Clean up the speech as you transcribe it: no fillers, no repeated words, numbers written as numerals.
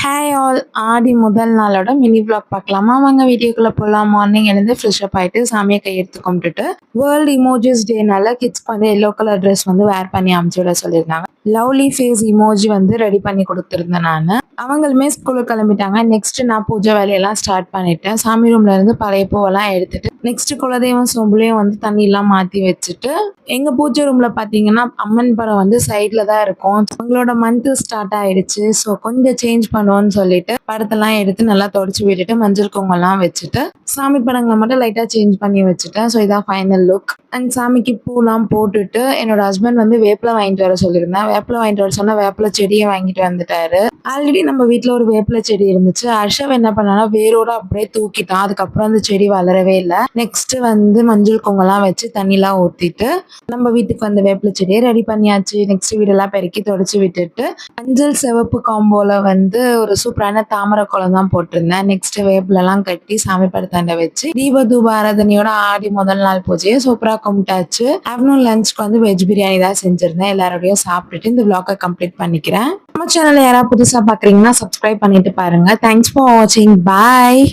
Hi all, ஆடி முதல் நாளோட mini vlog பார்க்கலாமா? வாங்க வீடியோக்குள்ள போகலாம். மார்னிங் எழுந்து ஃப்ரெஷ் அப் ஆயிட்டு சாமியை கையெடுத்து கும்பிட்டுட்டு வேர்ல்டு இமோஜிஸ் டேனால கிட்ஸ்க்கு வந்து எல்லோ கலர் ட்ரெஸ் வந்து வேர் பண்ணி அமுச்சு விட சொல்லியிருந்தாங்க. லவ்லி ஃபேஸ் இமோஜி வந்து ரெடி பண்ணி கொடுத்துருந்தேன் நான். அவங்களுமே ஸ்கூலுக்கு கிளம்பிட்டாங்க. நெக்ஸ்ட் நான் பூஜை வேலையெல்லாம் ஸ்டார்ட் பண்ணிட்டேன். சாமி ரூம்ல இருந்து பழைய பூவெல்லாம் எடுத்துட்டு நெக்ஸ்ட் குலதெய்வம் சொம்புலையும் வந்து தண்ணி எல்லாம் மாத்தி வச்சுட்டு எங்க பூஜை ரூம்ல பாத்தீங்கன்னா அம்மன் படம் வந்து சைட்ல தான் இருக்கும். அவங்களோட மந்த் ஸ்டார்ட் ஆயிடுச்சு. ஸோ கொஞ்சம் சேஞ்ச் பண்ணுவோம்னு சொல்லிட்டு படத்தெல்லாம் எடுத்து நல்லா தொடச்சு விட்டுட்டு மஞ்சள் குங்குமம்லாம் வச்சுட்டு சாமி படங்களை மட்டும் லைட்டா சேஞ்ச் பண்ணி வச்சுட்டேன். ஸோ இதான் ஃபைனல் லுக். அண்ட் சாமிக்கு பூலாம் போட்டுட்டு என்னோட ஹஸ்பண்ட் வந்து வேப்பிலை வாங்கிட்டு வர சொல்லியிருந்தேன். வேப்பிலை வாங்கிட்டு வர சொன்னா வேப்பிலை செடியை வாங்கிட்டு வந்துட்டாரு. ஆல்ரெடி நம்ம வீட்டில் ஒரு வேப்பிலை செடி இருந்துச்சு. ஹர்ஷவ் என்ன பண்ணானா வேரோட அப்படியே தூக்கிட்டான். அதுக்கப்புறம் அந்த செடி வளரவே இல்லை. நெக்ஸ்ட் வந்து மஞ்சள் குங்குமம்லாம் வச்சு தண்ணிலாம் ஊற்றிட்டு நம்ம வீட்டுக்கு வந்த வேப்பிலை செடியை ரெடி பண்ணியாச்சு. நெக்ஸ்ட் வீடெல்லாம் பெருக்கி தொடச்சி விட்டுட்டு மஞ்சள் சிவப்பு காம்போல வந்து ஒரு சூப்பரான தாமரை குளம் தான் போட்டிருந்தேன். நெக்ஸ்ட் வேப்பிலெல்லாம் கட்டி சாமி படத்தாண்ட வச்சு தீப தூப ஆராதனையோட ஆடி முதல் நாள் பூஜையை சூப்பராக கும்பிட்டாச்சு. ஆஃப்டர்நூன் லஞ்சுக்கு வந்து வெஜ் பிரியாணி தான் செஞ்சிருந்தேன். எல்லாரோடையும் சாப்பிட்டுட்டு இந்த vlog கம்ப்ளீட் பண்ணிக்கிறேன். நம்ம சேனல் யாராவது புதுசா பாக்குறீங்கன்னா சப்ஸ்கிரைப் பண்ணிட்டு பாருங்க. தேங்க்ஸ் ஃபார் வாட்சிங். பாய்.